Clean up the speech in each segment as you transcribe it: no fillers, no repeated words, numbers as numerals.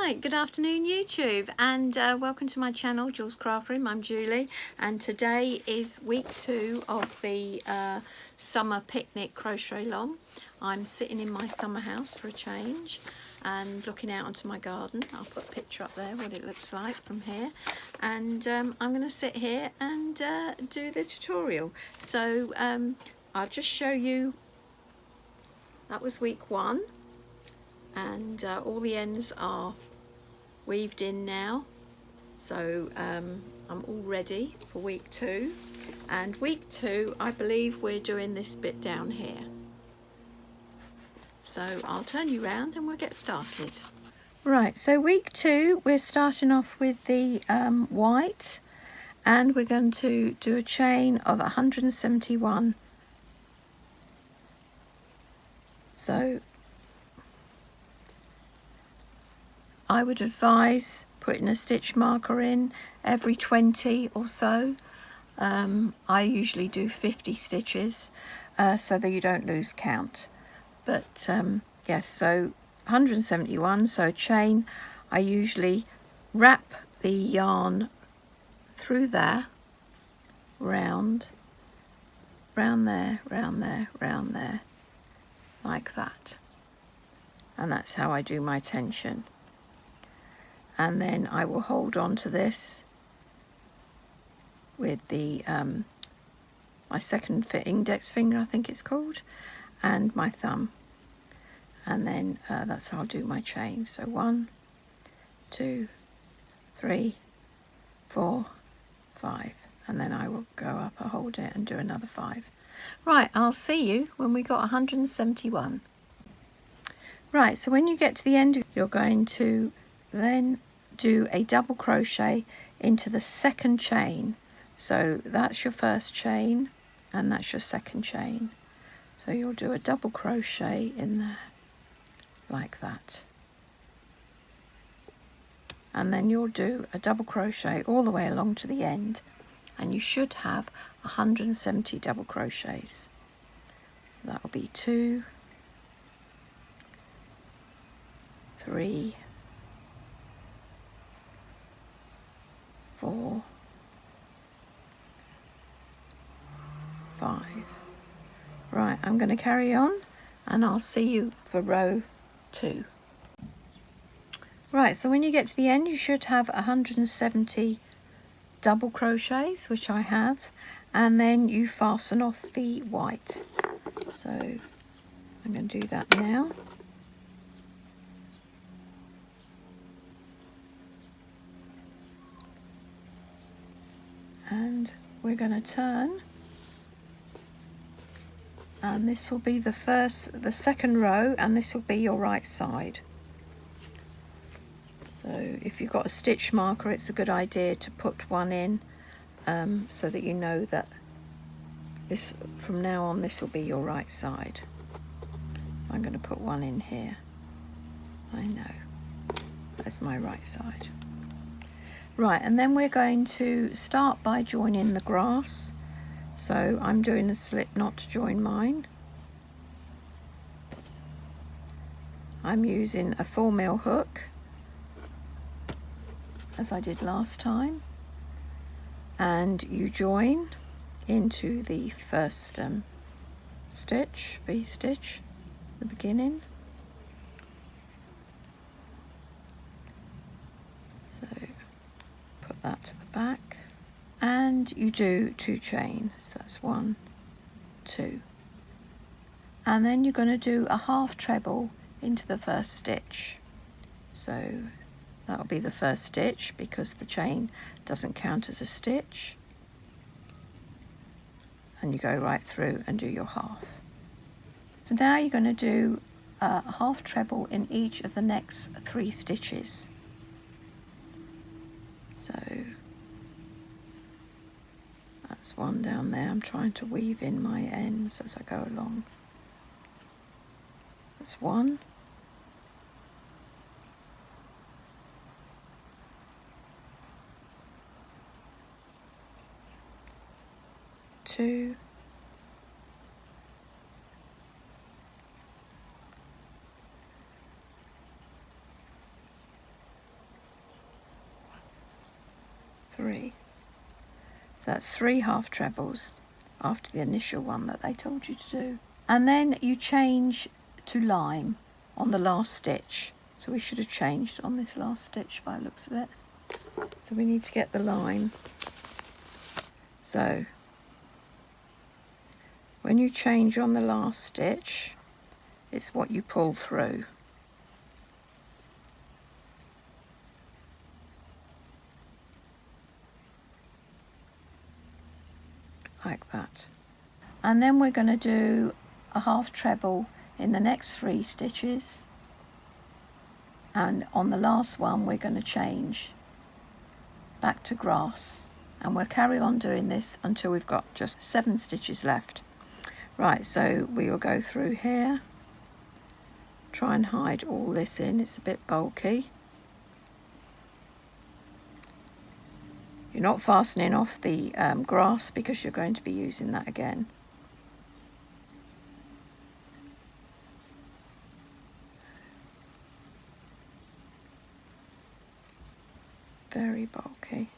Right, good afternoon YouTube, and welcome to my channel, Jules Craft Room. I'm Julie, and today is week 2 of the summer picnic crochet long. I'm sitting in my summer house for a change and looking out onto my garden. I'll put a picture up there what it looks like from here, and I'm going to sit here and do the tutorial. So I'll just show you. That was week 1. And all the ends are weaved in now, so I'm all ready for week 2. And week 2, I believe we're doing this bit down here, so I'll turn you around and we'll get started. Right, so week 2 we're starting off with the white, and we're going to do a chain of 171. So I would advise putting a stitch marker in every 20 or so. I usually do 50 stitches so that you don't lose count. But yes, so 171, so chain. I usually wrap the yarn through there, round there, round there, round there, like that. And that's how I do my tension. And then I will hold on to this with the my second index finger, I think it's called, and my thumb, and then that's how I'll do my chain. So 1, 2, 3, 4, 5, and then I will go up, I'll hold it and do another 5. Right, I'll see you when we got 171. Right, so when you get to the end, you're going to then do a double crochet into the second chain. So that's your first chain and that's your second chain. So you'll do a double crochet in there like that, and then you'll do a double crochet all the way along to the end, and you should have 170 double crochets. So that will be 2, 3, 4, 5. Right, I'm going to carry on and I'll see you for row 2. Right, so when you get to the end you should have 170 double crochets, which I have, and then you fasten off the white. So I'm going to do that now. And we're going to turn, and this will be the second row, and this will be your right side. So if you've got a stitch marker, it's a good idea to put one in so that you know that this, from now on, this will be your right side. I'm going to put one in here. I know, that's my right side. Right, and then we're going to start by joining the grass. So I'm doing a slip knot to join mine. I'm using a 4mm hook, as I did last time, and you join into the first stitch, V-stitch, the beginning. So put that to the back, and you do 2 chain, so that's 1, 2, and then you're going to do a half treble into the first stitch. So that'll be the first stitch because the chain doesn't count as a stitch, and you go right through and do your half. So now you're going to do a half treble in each of the next 3 stitches. So that's 1 down there. I'm trying to weave in my ends as I go along. That's 1. 2, 3, 3. So that's 3 half trebles after the initial one that they told you to do. And then you change to lime on the last stitch. So we should have changed on this last stitch by the looks of it. So we need to get the lime. So when you change on the last stitch, it's what you pull through. Like that. And then we're going to do a half treble in the next 3 stitches, and on the last one we're going to change back to grass, and we'll carry on doing this until we've got just 7 stitches left. Right, so we will go through here, try and hide all this in, it's a bit bulky. You're not fastening off the grass because you're going to be using that again. Very bulky.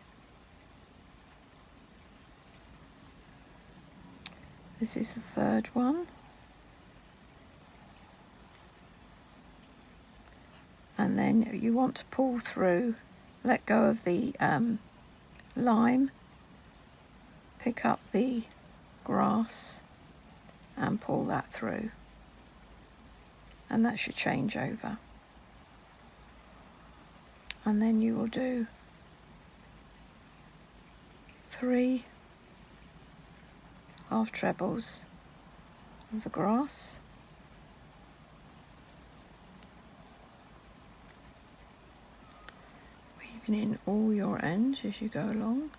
This is the 3rd one. And then you want to pull through, let go of the lime, pick up the grass and pull that through. And that should change over. And then you will do 3 half trebles of the grass, weaving in all your ends as you go along.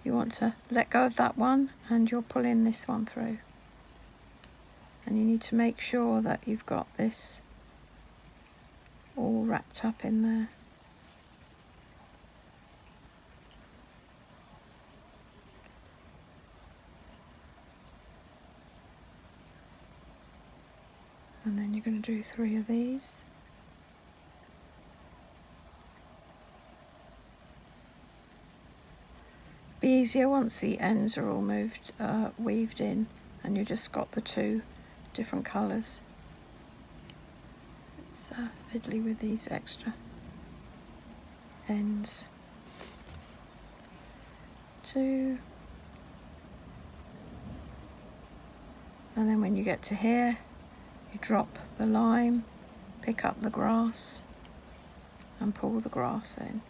You want to let go of that one and you're pulling this one through. And you need to make sure that you've got this all wrapped up in there. And then you're going to do 3 of these. Be easier once the ends are all weaved in and you just got the 2 different colours. It's fiddly with these extra ends. 2. And then when you get to here, you drop the lime, pick up the grass and pull the grass in.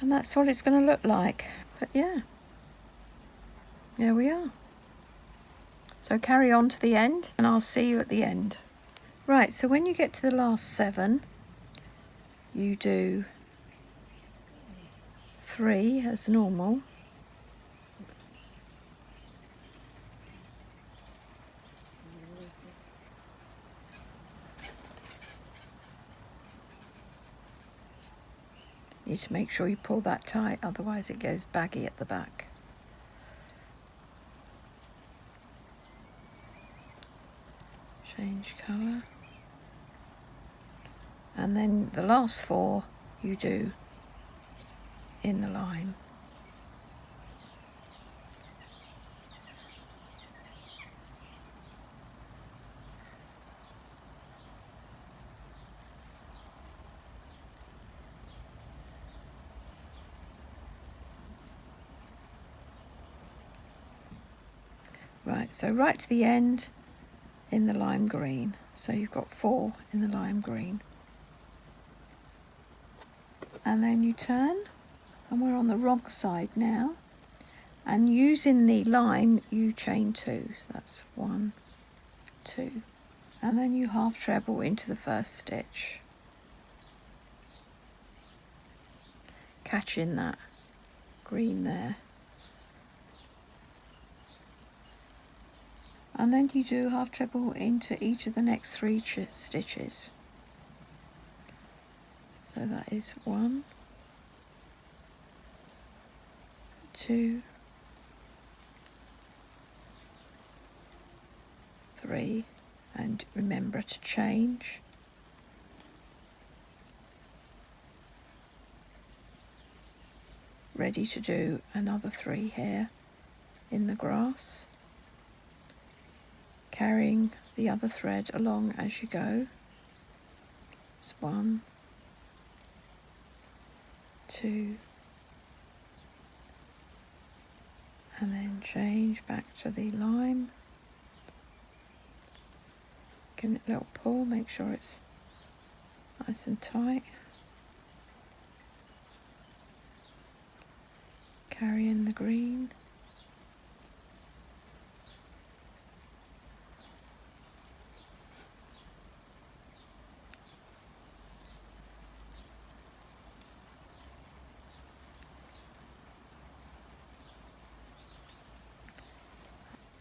And that's what it's going to look like. But yeah, there we are. So carry on to the end and I'll see you at the end. Right, so when you get to the last 7, you do 3 as normal. You need to make sure you pull that tight, otherwise it goes baggy at the back. Change colour. And then the last 4 you do in the lime. Right, so right to the end in the lime green. So you've got 4 in the lime green. And then you turn, and we're on the wrong side now. And using the lime, you chain 2. So that's 1, 2. And then you half treble into the first stitch. Catching that green there. And then you do half treble into each of the next 3 stitches. So that is 1, 2, 3, and remember to change. Ready to do another 3 here in the grass, carrying the other thread along as you go. It's 1, 2, and then change back to the lime. Give it a little pull, make sure it's nice and tight. Carry in the green.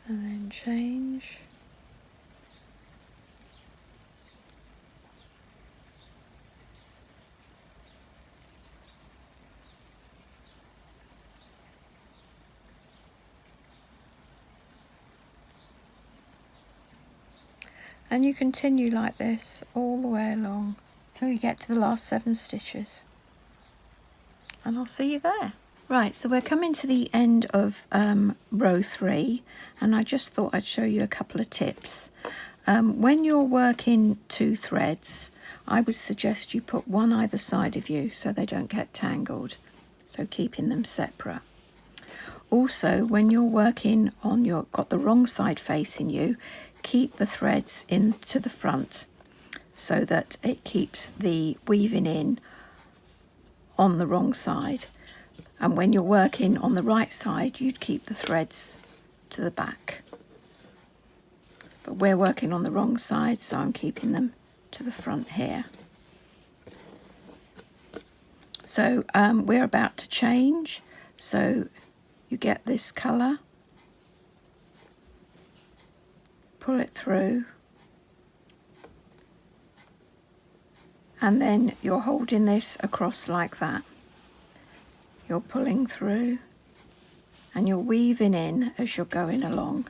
And then change. And you continue like this all the way along till you get to the last 7 stitches. And I'll see you there. Right, so we're coming to the end of row 3, and I just thought I'd show you a couple of tips. When you're working 2 threads, I would suggest you put one either side of you so they don't get tangled, so keeping them separate. Also, when you're working on got the wrong side facing you, keep the threads into the front so that it keeps the weaving in on the wrong side. And when you're working on the right side, you'd keep the threads to the back. But we're working on the wrong side, so I'm keeping them to the front here. So we're about to change. So you get this colour, pull it through, and then you're holding this across like that. You're pulling through and you're weaving in as you're going along.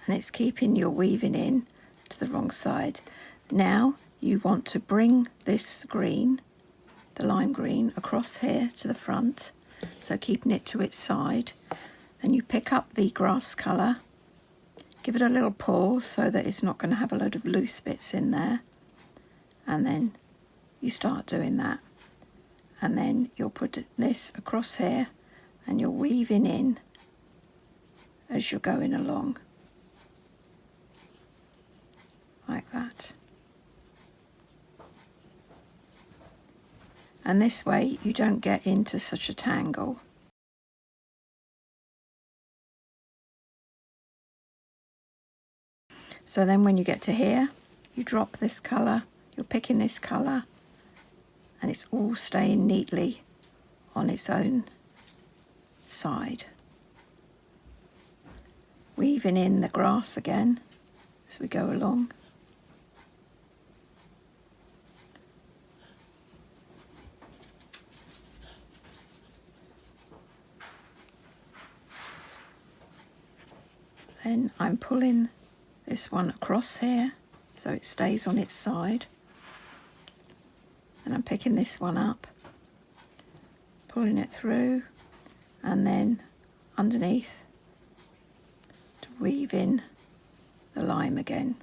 And it's keeping your weaving in to the wrong side. Now you want to bring this green, the lime green, across here to the front, so keeping it to its side. Then you pick up the grass colour, give it a little pull so that it's not going to have a load of loose bits in there, and then you start doing that. And then you'll put this across here and you're weaving in as you're going along, like that. And this way you don't get into such a tangle. So then when you get to here, you drop this colour, you're picking this colour, and it's all staying neatly on its own side. Weaving in the grass again as we go along. Then I'm pulling this one across here so it stays on its side, and I'm picking this one up, pulling it through, and then underneath to weave in the lime again.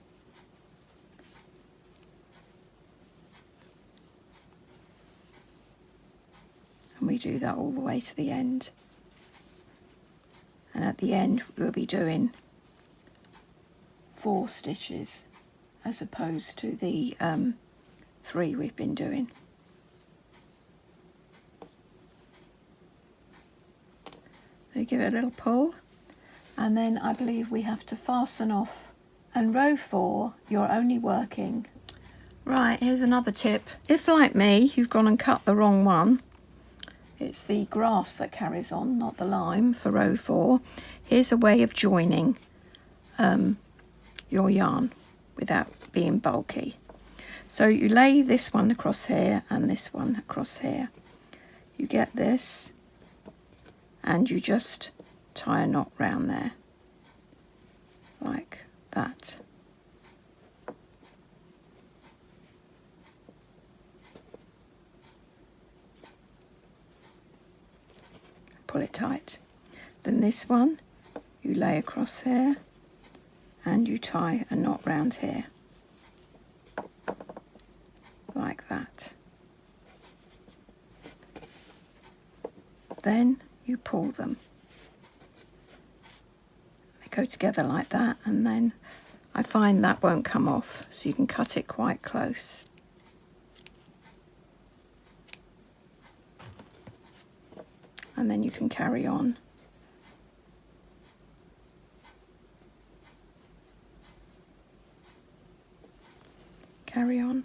And we do that all the way to the end, and at the end we'll be doing 4 stitches as opposed to the 3 we've been doing. So give it a little pull, and then I believe we have to fasten off. And row 4, you're only working. Right, here's another tip. If, like me, you've gone and cut the wrong one, it's the grass that carries on, not the lime, for row 4. Here's a way of joining your yarn without being bulky. So you lay this one across here and this one across here. You get this, and you just tie a knot round there like that. Pull it tight. Then this one you lay across here and you tie a knot round here like that. Then you pull them. They go together like that, and then I find that won't come off, so you can cut it quite close. And then you can carry on. Carry on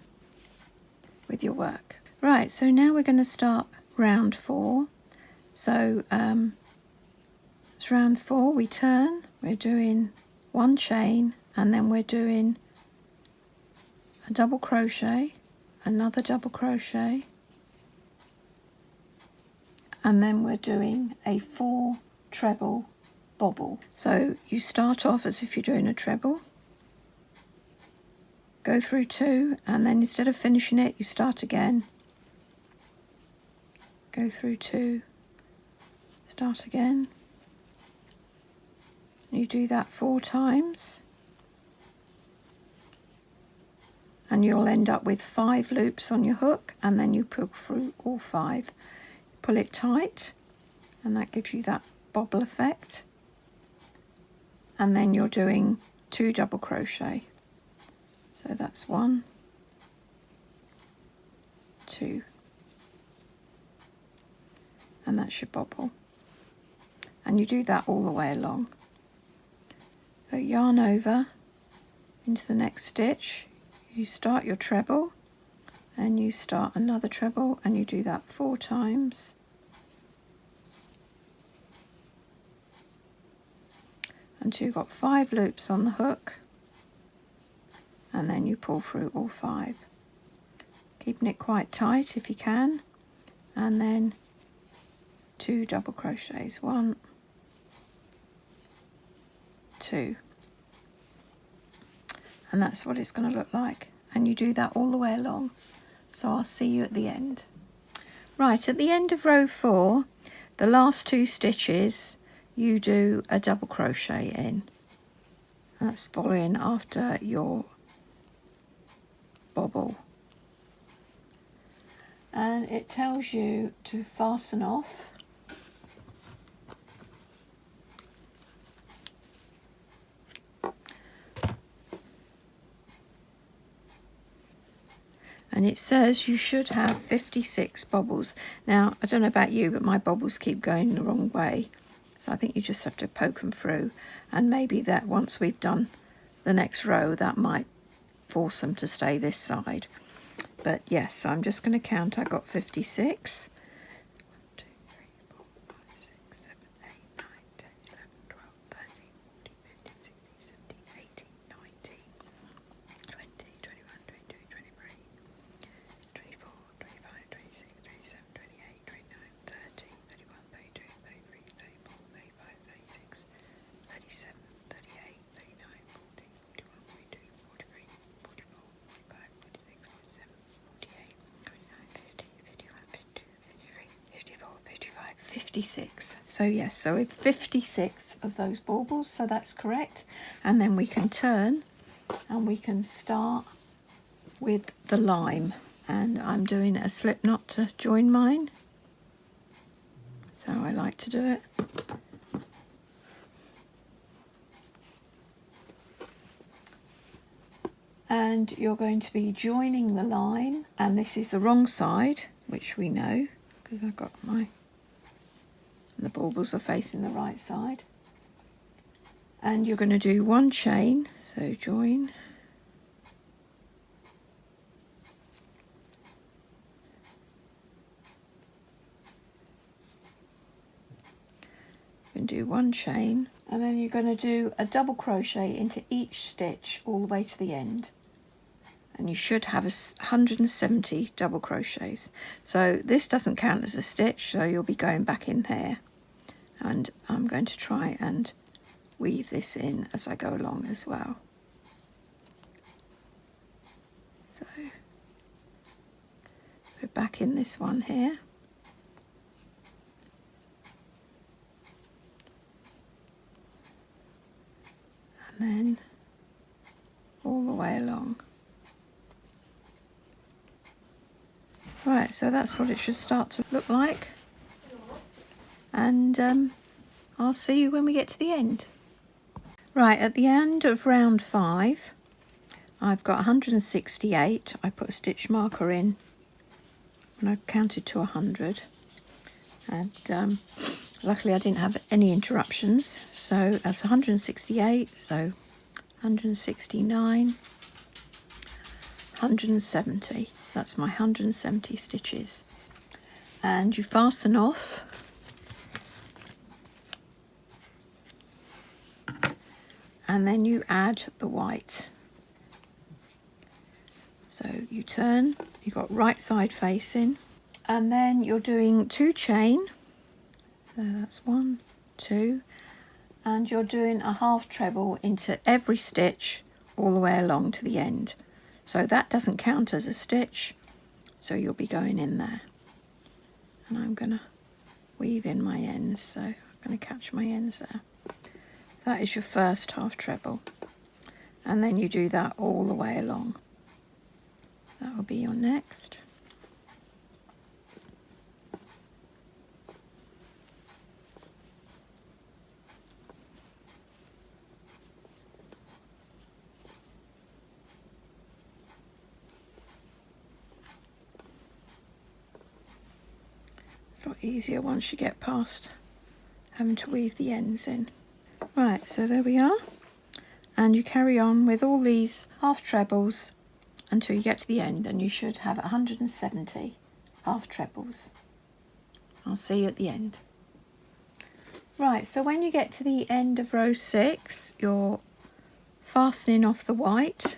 with your work. Right, so now we're going to start round 4. So it's round 4, we turn, we're doing 1 chain, and then we're doing a double crochet, another double crochet, and then we're doing a 4 treble bobble. So you start off as if you're doing a treble, go through 2, and then instead of finishing it, you start again, go through 2, start again. You do that 4 times, and you'll end up with 5 loops on your hook, and then you pull through all 5. Pull it tight, and that gives you that bobble effect. And then you're doing 2 double crochet. So that's 1, 2, and that's your bobble. And you do that all the way along. So yarn over into the next stitch, you start your treble, and you start another treble, and you do that 4 times. Until you've got 5 loops on the hook, and then you pull through all 5. Keeping it quite tight if you can, and then 2 double crochets, 1, 2, and that's what it's going to look like. And you do that all the way along. So I'll see you at the end. Right, at the end of row 4, the last 2 stitches you do a double crochet in. That's following after your bobble. And it tells you to fasten off. And it says you should have 56 bobbles. Now, I don't know about you, but my bobbles keep going the wrong way. So I think you just have to poke them through. And maybe that once we've done the next row, that might force them to stay this side. But yes, I'm just going to count. I got 56. 1, 2, 3, 4, 5, 6, 7, 8, 9, 10, 11, 12, 13, 14, 15, 16, 17, 18, 19, 20, 21, 22, 23, 24, 25, 26, 27, 28, 29, 30, 31, 32, 33, 34, 35, 36, 37, 38, 39, 40, 41, 42, 43, 44, 45, 46, 47, 48, 49, 50, 51, 52, 53, 54, 55, 56. So yes, so we've 56 of those baubles, so that's correct. And then we can turn and we can start with the lime. And I'm doing a slip knot to join mine. So I like to do it. And you're going to be joining the line, and this is the wrong side, which we know because I've got the baubles are facing the right side. And you're going to do 1 chain, so join, you can do 1 chain, and then you're going to do a double crochet into each stitch all the way to the end. And you should have 170 double crochets. So this doesn't count as a stitch, so you'll be going back in there. and I'm going to try and weave this in as I go along as well. So we're back in this one here. And then all the way along. Right, so that's what it should start to look like. And I'll see you when we get to the end. Right, at the end of round 5, I've got 168. I put a stitch marker in when I counted to 100. And luckily I didn't have any interruptions. So that's 168, so 169, 170. That's my 170 stitches. And you fasten off. And then you add the white. So you turn, you've got right side facing, and then you're doing 2 chain. So that's 1, 2, and you're doing a half treble into every stitch all the way along to the end. So that doesn't count as a stitch, so you'll be going in there. And I'm going to weave in my ends, so I'm going to catch my ends there. That is your first half treble, and then you do that all the way along. That will be your next. It's a lot easier once you get past having to weave the ends in. Right, so there we are, and you carry on with all these half trebles until you get to the end, and you should have 170 half trebles. I'll see you at the end. Right, so when you get to the end of row 6, you're fastening off the white,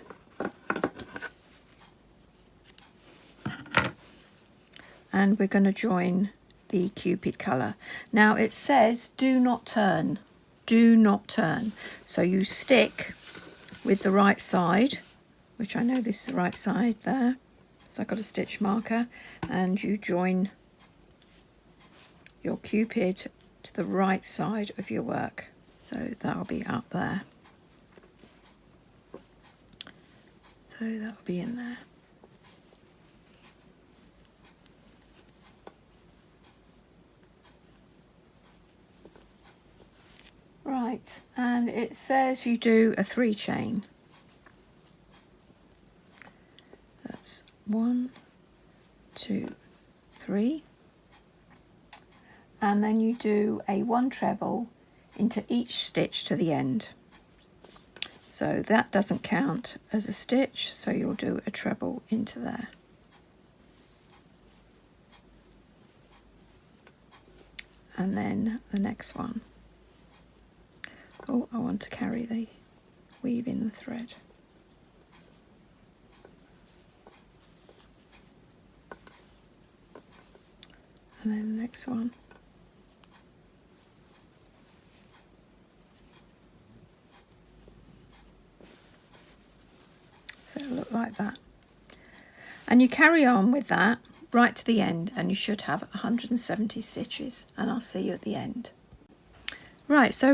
and we're going to join the Cupid colour. Now it says do not turn. Do not turn. So you stick with the right side, which I know this is the right side there. So I've got a stitch marker, and you join your Cupid to the right side of your work. So that'll be up there. So that'll be in there. Right, and it says you do a 3 chain. That's 1, 2, 3. And then you do a 1 treble into each stitch to the end. So that doesn't count as a stitch, so you'll do a treble into there. And then the next one. Oh, I want to carry the weave in the thread. And then the next one. So it'll look like that. And you carry on with that right to the end, and you should have 170 stitches, and I'll see you at the end. Right, so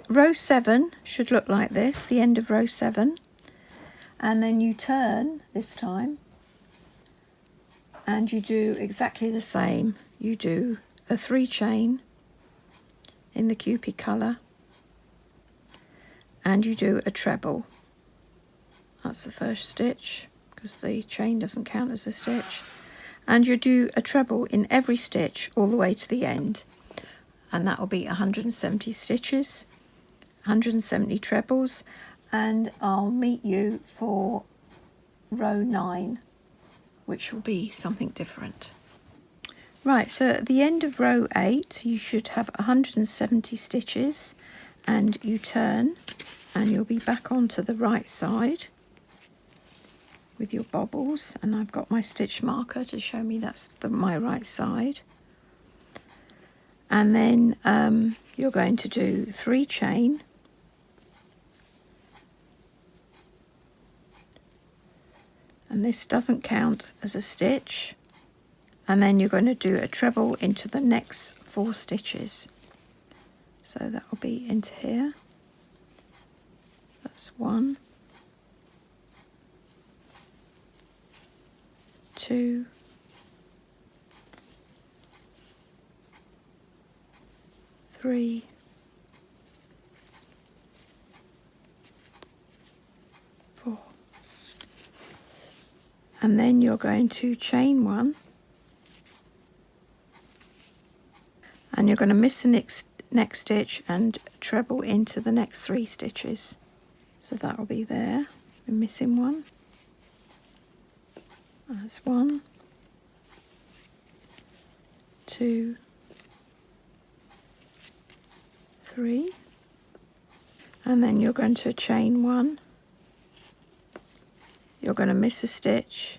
row 7 should look like this, the end of row 7. And then you turn this time, and you do exactly the same. You do a 3 chain in the Cupid colour, and you do a treble. That's the first stitch, because the chain doesn't count as a stitch. And you do a treble in every stitch all the way to the end. And that will be 170 stitches, 170 trebles, and I'll meet you for row 9, which will be something different. Right, so at the end of row 8, you should have 170 stitches, and you turn, and you'll be back onto the right side with your bobbles, and I've got my stitch marker to show me that's my right side. and then you're going to do 3 chain, and this doesn't count as a stitch, and then you're going to do a treble into the next 4 stitches. So that will be into here. That's 1, 2, 3, 4, and then you're going to chain 1, and you're going to miss the next stitch and treble into the next 3 stitches. So that will be there. We're missing 1. That's 1, 2, 3, and then you're going to chain 1. You're going to miss a stitch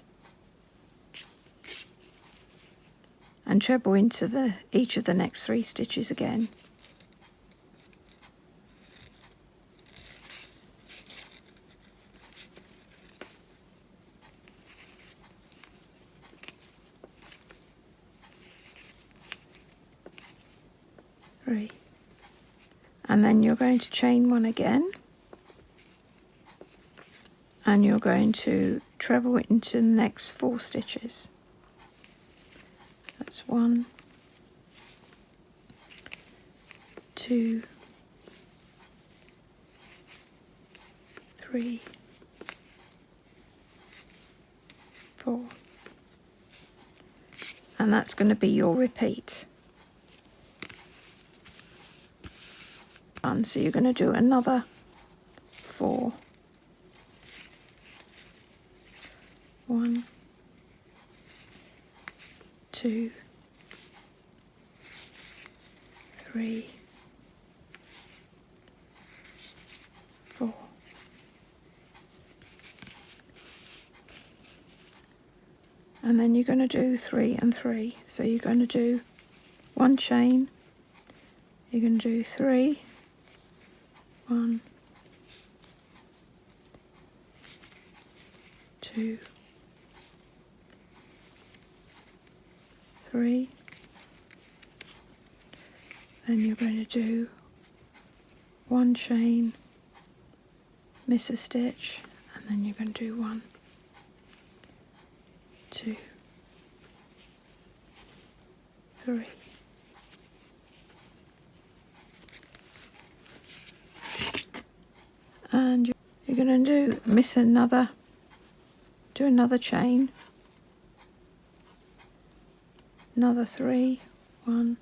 and treble into each of the next 3 stitches again. And then you're going to chain 1 again, and you're going to treble into the next 4 stitches. That's 1, 2, 3, 4, and that's going to be your repeat. So you're going to do another 4. 1, 2, 3, 4. And then you're going to do 3 and 3. So you're going to do 1 chain, you're going to do 3, 1, 2, 3, then you're going to do 1 chain, miss a stitch, and then you're going to do 1, 2, 3, and you're going to do another chain, another 3, 1,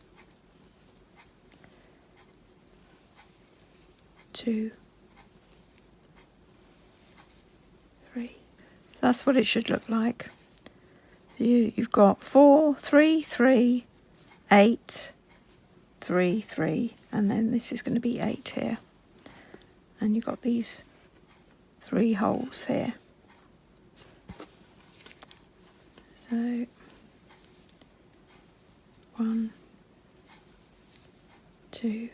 2, 3. That's what it should look like. You've got 4, 3, 3, 8, 3, 3, and then this is going to be 8 here. And you've got these 3 holes here. So 1, 2,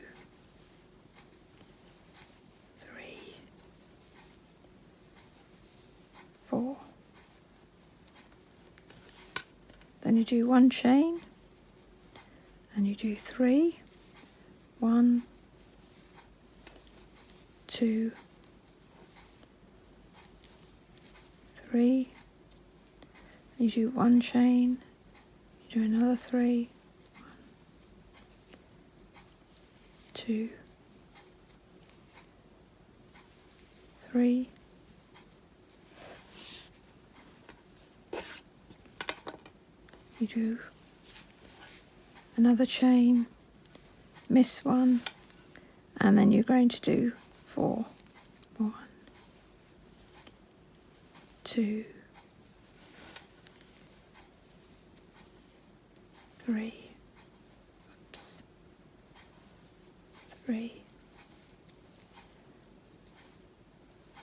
3, 4. Then you do 1 chain, and you do 3, 1, 2, 3, you do 1 chain, you do another 3, 1, 2, 3, you do another chain, miss 1, and then you're going to do 4, 1, 2, 3, oops, 3,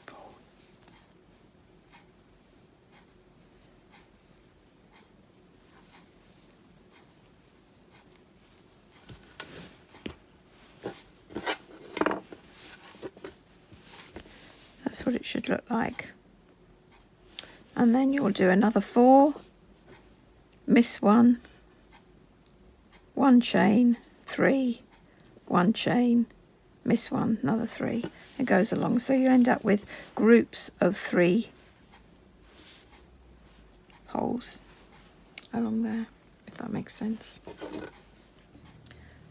4. that's what it should look like. And then you'll do another 4, miss 1, 1 chain, 3, 1 chain, miss 1, another 3. It goes along, so you end up with groups of 3 holes along there, if that makes sense.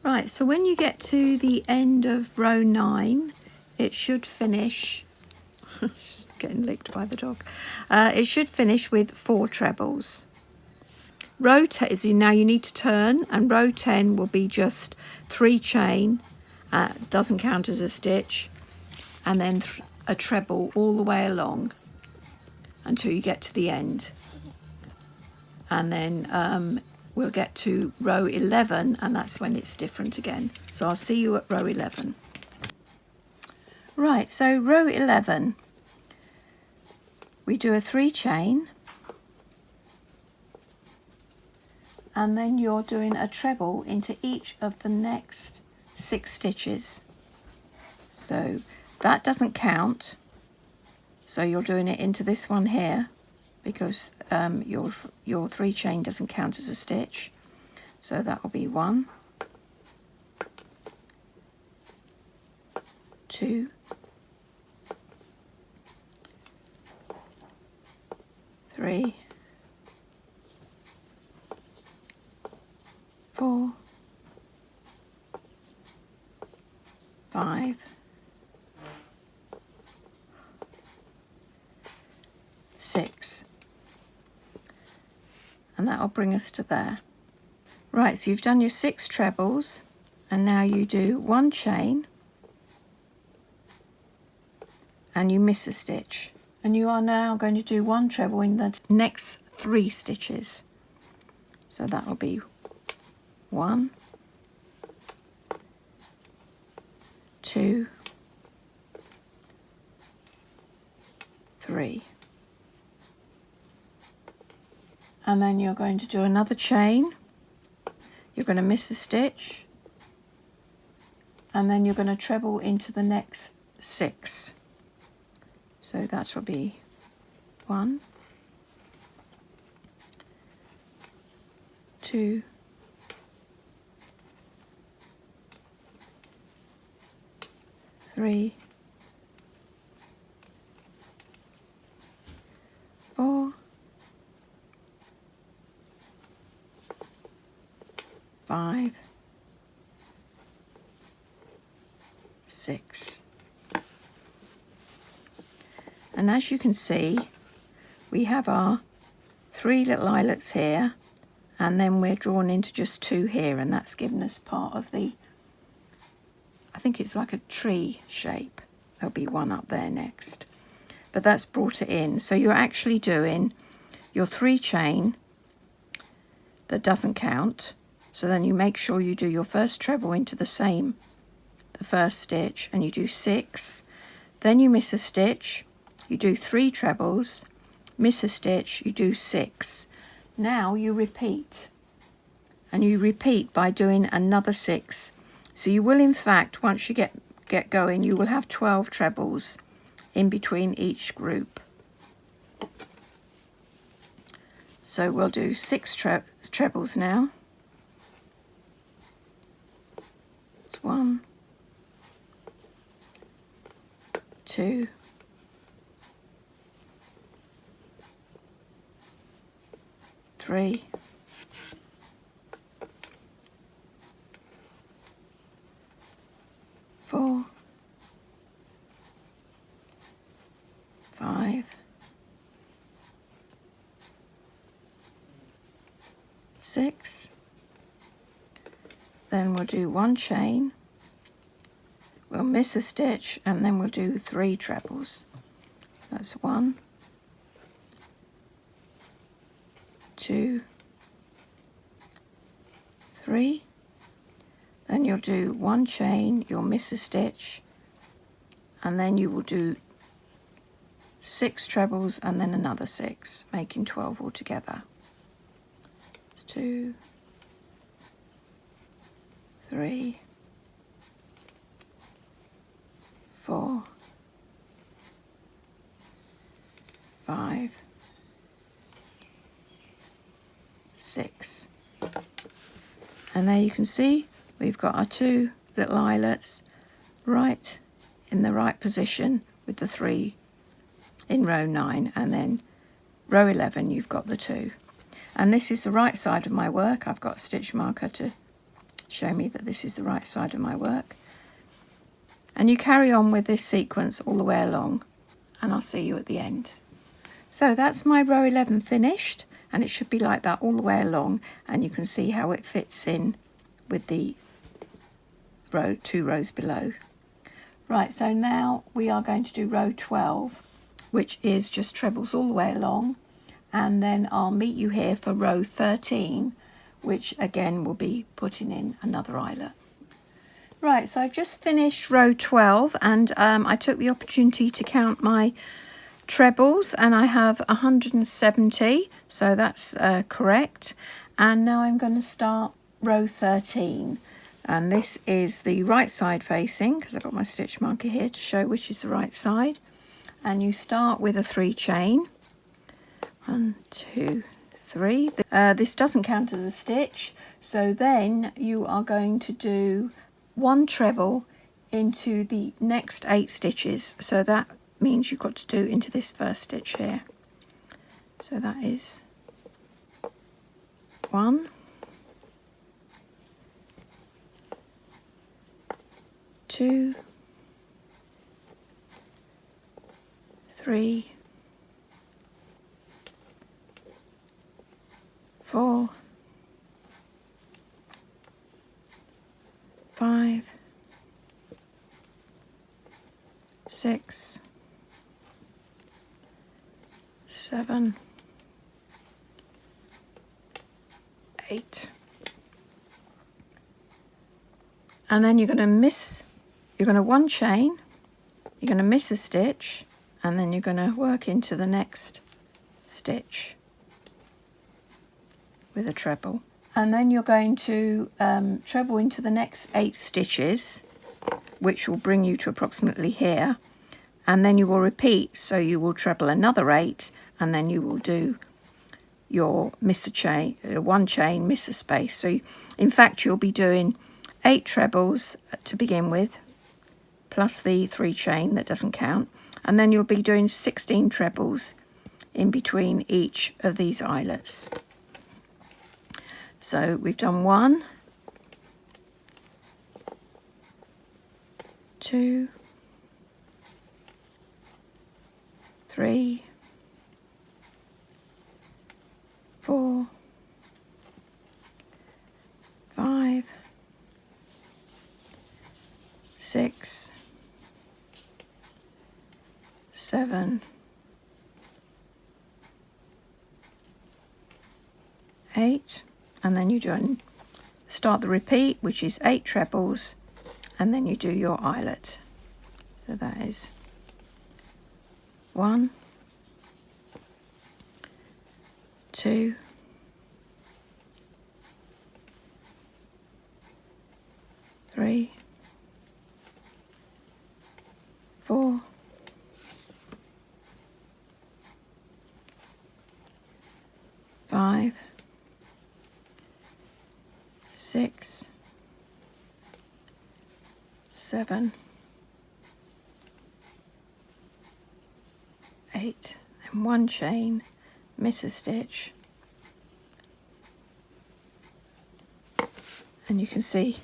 Right, so when you get to the end of row 9, it should finish she's getting licked by the dog. It should finish with 4 trebles. Row 10, so now you need to turn, and row 10 will be just 3 chain, doesn't count as a stitch, and then a treble all the way along until you get to the end. And then we'll get to row 11, and that's when it's different again. So I'll see you at row 11. Right, so row 11, we do a 3 chain, and then you're doing a treble into each of the next 6 stitches. So that doesn't count, so you're doing it into this one here, because your 3 chain doesn't count as a stitch. So that will be 1, 2, 3, 4, 5, 6. And that'll bring us to there. Right, so you've done your 6 trebles, and now you do 1 chain and you miss a stitch, and you are now going to do 1 treble in the next 3 stitches. So that will be 1, 2, 3. And then you're going to do another chain, you're going to miss a stitch, and then you're going to treble into the next 6. So that will be 1, 2, 3, 4, 5, 6. And as you can see, we have our 3 little eyelets here, and then we're drawn into just 2 here, and that's given us part of the, I think it's like a tree shape. There'll be one up there next, but that's brought it in. So you're actually doing your 3 chain that doesn't count. So then you make sure you do your first treble into the first stitch, and you do 6, then you miss a stitch, you do 3 trebles, miss a stitch, you do 6. Now you repeat, and you repeat by doing another 6. So you will, in fact, once you get going, you will have 12 trebles in between each group. So we'll do 6 trebles now. 1, 2, 3, 4, 5, 6. Then we'll do 1 chain, we'll miss a stitch, and then we'll do 3 trebles. That's 1, 2, 3. Then you'll do 1 chain, you'll miss a stitch, and then you will do 6 trebles and then another 6, making 12 altogether. It's 2, 3, 4, 6. And there you can see we've got our 2 little eyelets right in the right position with the 3 in row 9, and then row 11 you've got the 2. And this is the right side of my work. I've got a stitch marker to show me that this is the right side of my work. And you carry on with this sequence all the way along, and I'll see you at the end. So that's my row 11 finished, and it should be like that all the way along, and you can see how it fits in with the 2 rows below. Right, so now we are going to do row 12, which is just trebles all the way along, and then I'll meet you here for row 13, which again will be putting in another eyelet. Right, so I've just finished row 12, and I took the opportunity to count my trebles, and I have 170, so that's correct. And now I'm going to start row 13, and this is the right side facing, because I've got my stitch marker here to show which is the right side. And you start with a 3 chain. 1, 2, 3. This doesn't count as a stitch, so then you are going to do 1 treble into the next 8 stitches. So that means you've got to do into this first stitch here. So that is 1, 2, 3, 4, 5, 6, 7, 8. And then you're going to 1 chain, you're going to miss a stitch, and then you're going to work into the next stitch with a treble. And then you're going to treble into the next 8 stitches, which will bring you to approximately here, and then you will repeat. So you will treble another 8, and then you will do your miss a chain, 1 chain, miss a space. So in fact you'll be doing 8 trebles to begin with, plus the 3 chain that doesn't count, and then you'll be doing 16 trebles in between each of these eyelets. So we've done 1, 2, 3, 4, 5, 6, 7, 8, and then you start the repeat, which is 8 trebles, and then you do your eyelet. So that is 1, 2, 3, 4, 5, 6, 7, 8, and 1 chain, miss a stitch, and you can see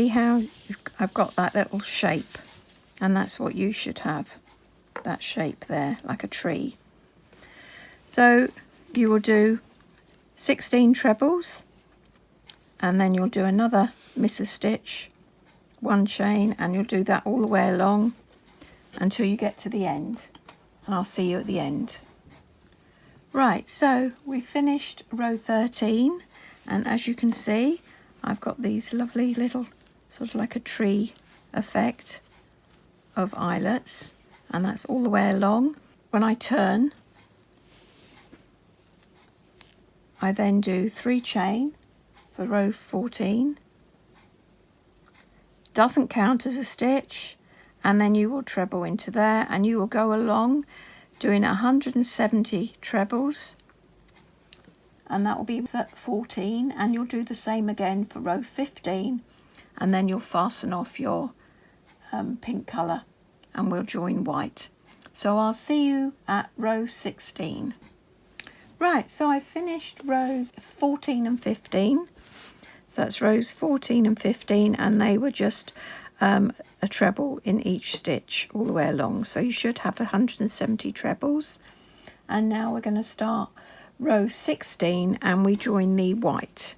how I've got that little shape, and that's what you should have, that shape there, like a tree. So you will do 16 trebles, and then you'll do another miss a stitch, 1 chain, and you'll do that all the way along until you get to the end, and I'll see you at the end. Right, so we finished row 13, and as you can see I've got these lovely little sort of like a tree effect of eyelets, and that's all the way along. When I turn, I then do 3 chain for row 14, doesn't count as a stitch, and then you will treble into there, and you will go along doing 170 trebles and that will be 14, and you'll do the same again for row 15, and then you'll fasten off your pink colour and we'll join white. So I'll see you at row 16. Right, so I finished rows 14 and 15. So that's rows 14 and 15, and they were just a treble in each stitch all the way along. So you should have 170 trebles. And now we're going to start row 16 and we join the white.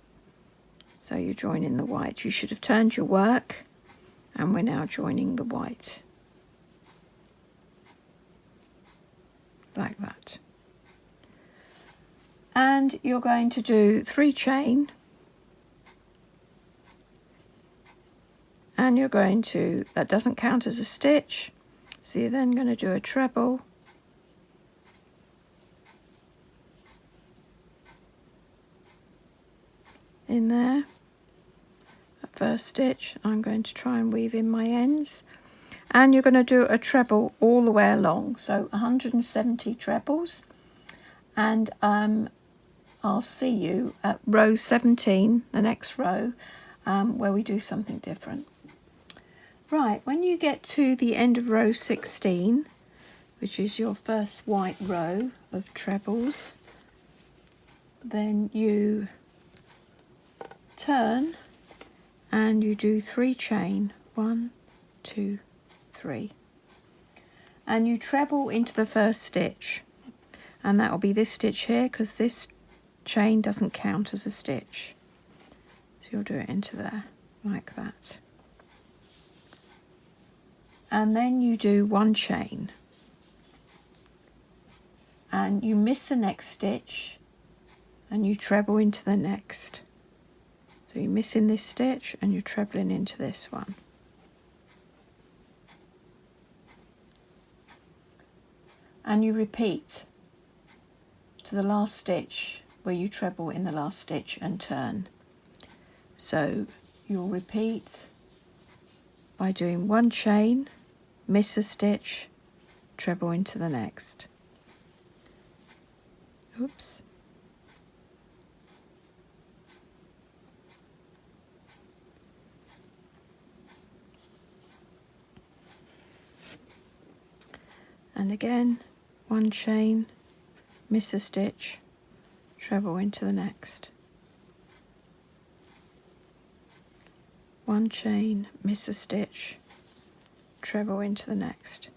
So you join in the white. You should have turned your work, and we're now joining the white. Like that. And you're going to do 3 chain, and you're going to, that doesn't count as a stitch, so you're then going to do a treble, in there, that first stitch. I'm going to try and weave in my ends, and you're going to do a treble all the way along, so 170 trebles, and I'll see you at row 17, the next row, where we do something different. Right, when you get to the end of row 16, which is your first white row of trebles, then you turn and you do 3 chain, 1, 2, 3, and you treble into the first stitch, and that will be this stitch here, because this chain doesn't count as a stitch. So you'll do it into there like that, and then you do 1 chain and you miss the next stitch and you treble into the next. So you're missing this stitch and you're trebling into this one. And you repeat to the last stitch where you treble in the last stitch and turn. So you'll repeat by doing 1 chain, miss a stitch, treble into the next. Oops. And again, 1 chain, miss a stitch, treble into the next. 1 chain, miss a stitch, treble into the next.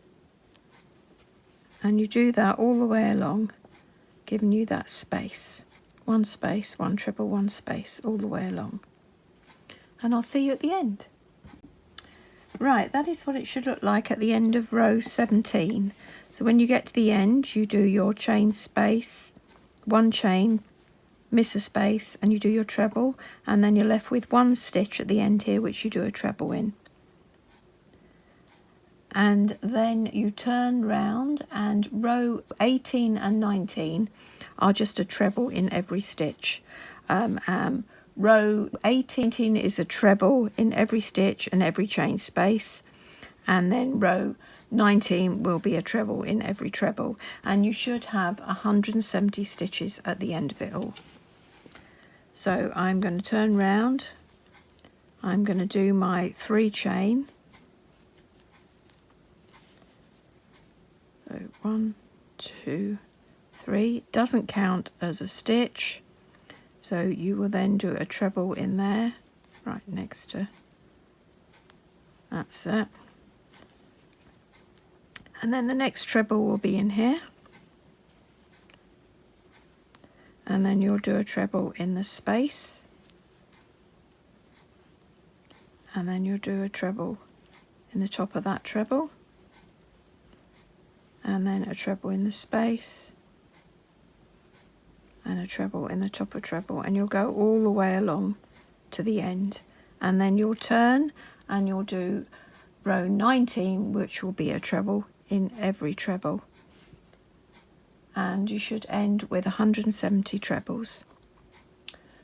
And you do that all the way along, giving you that space. 1 space, 1 treble, 1 space, all the way along. And I'll see you at the end. Right, that is what it should look like at the end of row 17. So when you get to the end, you do your chain space, 1 chain, miss a space, and you do your treble, and then you're left with 1 stitch at the end here, which you do a treble in. And then you turn round, and row 18 and 19 are just a treble in every stitch. Row 18 is a treble in every stitch and every chain space, and then row 19 will be a treble in every treble, and you should have 170 stitches at the end of it all. So I'm going to turn round, I'm going to do my 3 chain, so 1, 2, 3, it doesn't count as a stitch, so you will then do a treble in there, right next to, that's it. And then the next treble will be in here. And then you'll do a treble in the space. And then you'll do a treble in the top of that treble. And then a treble in the space. And a treble in the top of treble. And you'll go all the way along to the end. And then you'll turn and you'll do row 19, which will be a treble in every treble, and you should end with 170 trebles.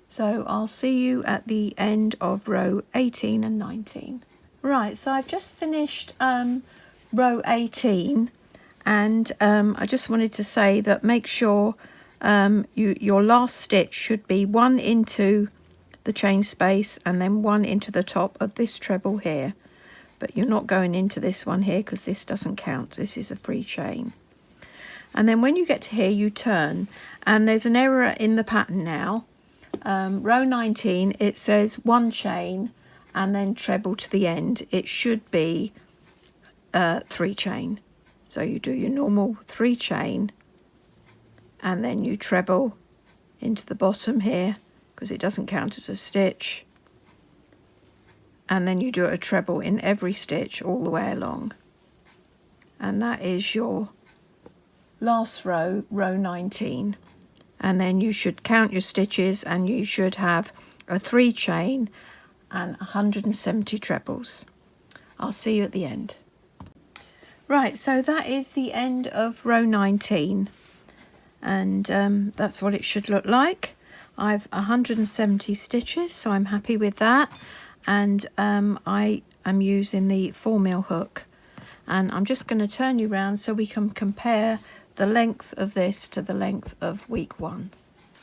So I'll see you at the end of row 18 and 19. Right, so I've just finished row 18, and I just wanted to say that make sure your last stitch should be one into the chain space and then one into the top of this treble here, but you're not going into this one here because this doesn't count. This is a free chain. And then when you get to here, you turn, and there's an error in the pattern now. Row 19, it says one chain and then treble to the end. It should be 3 chain. So you do your normal 3 chain and then you treble into the bottom here because it doesn't count as a stitch, and then you do a treble in every stitch all the way along, and that is your last row, row 19. And then you should count your stitches and you should have a 3 chain and 170 trebles. I'll see you at the end. Right, so that is the end of row 19, and that's what it should look like. I've 170 stitches, so I'm happy with that, and I am using the 4mm hook, and I'm just going to turn you around so we can compare the length of this to the length of week 1.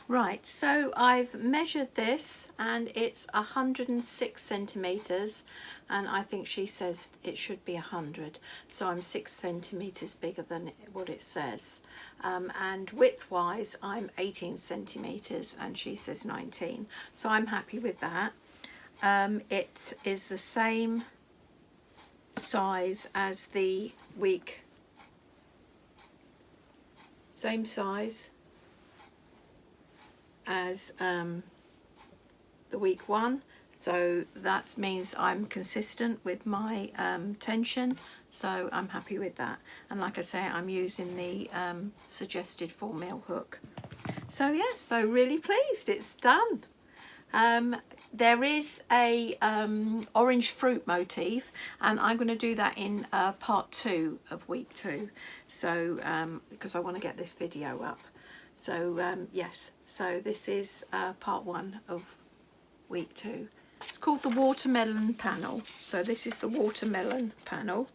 Right, so I've measured this and it's 106 centimetres, and I think she says it should be 100, so I'm 6 centimetres bigger than what it says. And width wise I'm 18 centimetres and she says 19, so I'm happy with that. It is the same size as the week, same size as the week 1, so that means I'm consistent with my tension, so I'm happy with that. And like I say, I'm using the suggested 4mm hook. So yes, so really pleased, it's done. There is a orange fruit motif, and I'm going to do that in part 2 of week 2, so because I want to get this video up. So yes, so this is part 1 of week 2. It's called the watermelon panel. So this is the watermelon panel,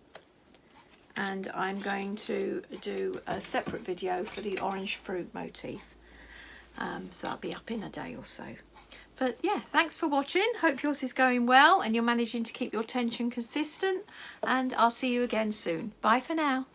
and I'm going to do a separate video for the orange fruit motif. So that'll be up in a day or so. But yeah, thanks for watching. Hope yours is going well and you're managing to keep your tension consistent, and I'll see you again soon. Bye for now.